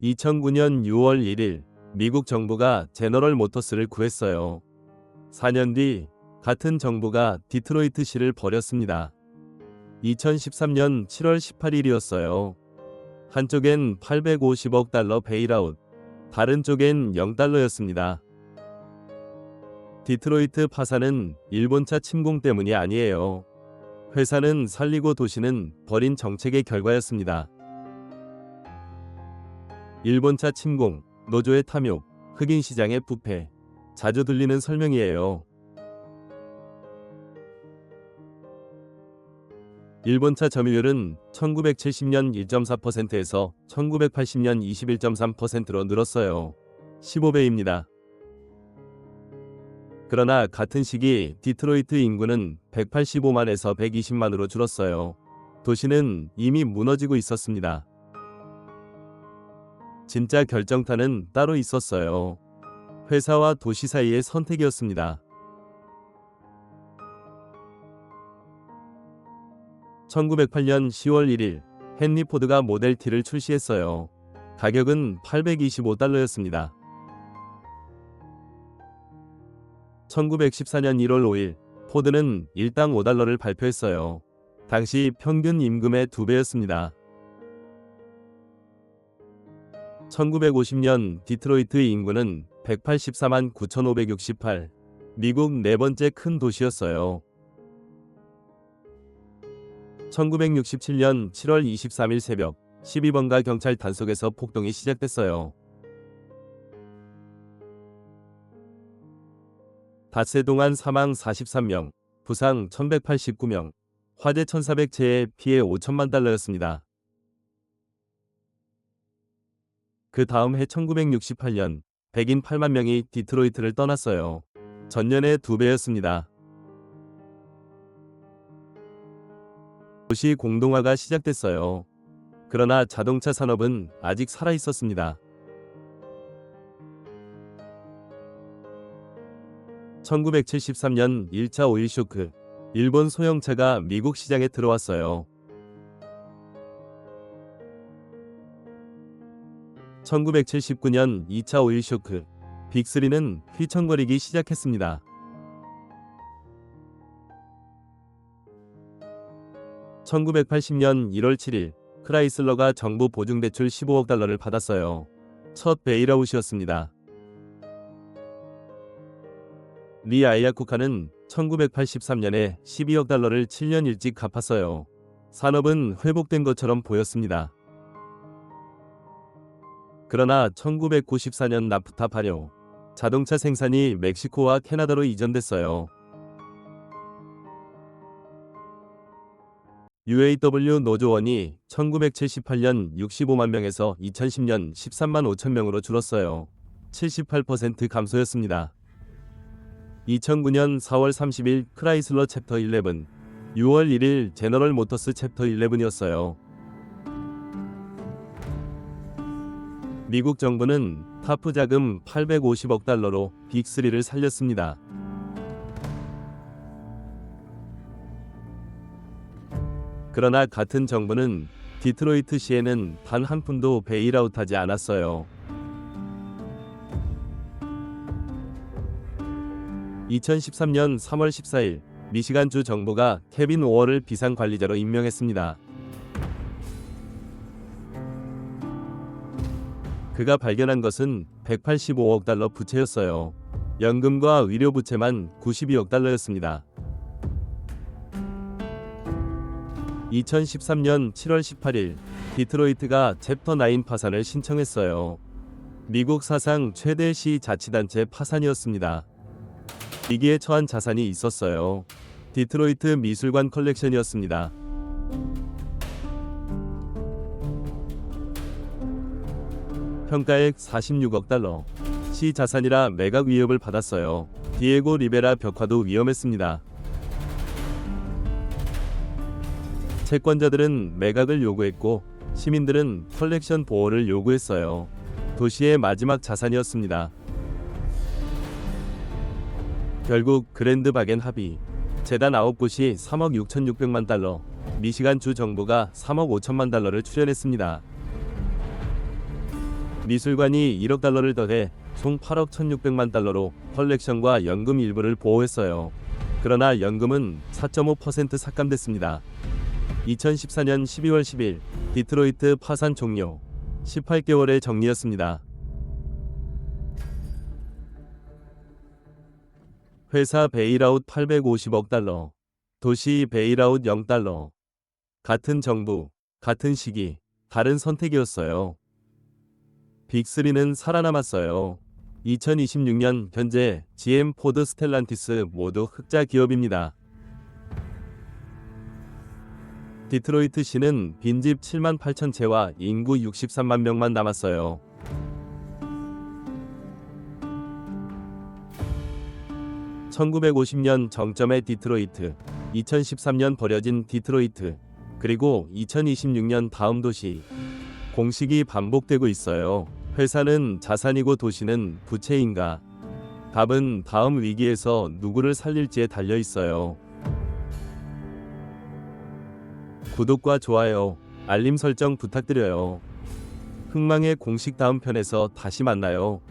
2009년 6월 1일 미국 정부가 제너럴 모터스를 구했어요. 4년 뒤 같은 정부가 디트로이트시를 버렸습니다. 2013년 7월 18일이었어요. 한쪽엔 850억 달러 베일아웃, 다른 쪽엔 0달러였습니다. 디트로이트 파산은 일본차 침공 때문이 아니에요. 회사는 살리고 도시는 버린 정책의 결과였습니다. 일본차 침공, 노조의 탐욕, 흑인 시장의 부패. 자주 들리는 설명이에요. 일본차 점유율은 1970년 1.4%에서 1980년 21.3%로 늘었어요. 15배입니다. 그러나 같은 시기 디트로이트 인구는 185만에서 120만으로 줄었어요. 도시는 이미 무너지고 있었습니다. 진짜 결정타는 따로 있었어요. 회사와 도시 사이의 선택이었습니다. 1908년 10월 1일 헨리 포드가 모델 T를 출시했어요. 가격은 825달러였습니다. 1914년 1월 5일 포드는 일당 5달러를 발표했어요. 당시 평균 임금의 2배였습니다. 1950년 디트로이트 인구는 184만 9,568, 미국 네 번째 큰 도시였어요. 1967년 7월 23일 새벽 12번가 경찰 단속에서 폭동이 시작됐어요. 닷새 동안 사망 43명, 부상 1189명, 화재 1400채에 피해 5천만 달러였습니다. 그 다음 해 1968년 백인 8만 명이 디트로이트를 떠났어요. 전년의 2배였습니다. 도시 공동화가 시작됐어요. 그러나 자동차 산업은 아직 살아 있었습니다. 1973년 1차 오일 쇼크, 일본 소형차가 미국 시장에 들어왔어요. 1979년 2차 오일 쇼크, 빅3는 휘청거리기 시작했습니다. 1980년 1월 7일 크라이슬러가 정부 보증대출 15억 달러를 받았어요. 첫 베일아웃이었습니다. 리 아이아쿠카는 1983년에 12억 달러를 7년 일찍 갚았어요. 산업은 회복된 것처럼 보였습니다. 그러나 1994년 나프타 발효, 자동차 생산이 멕시코와 캐나다로 이전됐어요. UAW 노조원이 1978년 65만 명에서 2010년 13만 5천 명으로 줄었어요. 78% 감소였습니다. 2009년 4월 30일 크라이슬러 챕터 11, 6월 1일 제너럴 모터스 챕터 11이었어요. 미국 정부는 타프 자금 850억 달러로 빅3를 살렸습니다. 그러나 같은 정부는 디트로이트 시에는 단 한 푼도 베일아웃하지 않았어요. 2013년 3월 14일 미시간주 정부가 케빈 오어를 비상관리자로 임명했습니다. 그가 발견한 것은 185억 달러 부채였어요. 연금과 의료 부채만 92억 달러였습니다. 2013년 7월 18일 디트로이트가 챕터 9 파산을 신청했어요. 미국 사상 최대 시자치단체 파산이었습니다. 위기에 처한 자산이 있었어요. 디트로이트 미술관 컬렉션이었습니다. 평가액 46억 달러. 시 자산이라 매각 위협을 받았어요. 디에고 리베라 벽화도 위험했습니다. 채권자들은 매각을 요구했고 시민들은 컬렉션 보호를 요구했어요. 도시의 마지막 자산이었습니다. 결국 그랜드 바겐 합의, 재단 9곳이 3억 6,600만 달러, 미시간 주 정부가 3억 5천만 달러를 출연했습니다. 미술관이 1억 달러를 더해 총 8억 1,600만 달러로 컬렉션과 연금 일부를 보호했어요. 그러나 연금은 4.5% 삭감됐습니다. 2014년 12월 10일 디트로이트 파산 종료. 18개월의 정리였습니다. 회사 베일아웃 850억 달러. 도시 베일아웃 0달러. 같은 정부, 같은 시기, 다른 선택이었어요. 빅3는 살아남았어요. 2026년 현재 GM, 포드, 스텔란티스 모두 흑자 기업입니다. 디트로이트시는 빈집 7만 8천 채와 인구 63만 명만 남았어요. (1950년) 정점의 디트로이트, 2013년 버려진 디트로이트, 그리고 2026년 다음 도시. 공식이 반복되고 있어요. 회사는 자산이고 도시는 부채인가? 답은 다음 위기에서 누구를 살릴지에 달려 있어요. 구독과 좋아요, 알림 설정 부탁드려요. 흥망의 공식 다음 편에서 다시 만나요.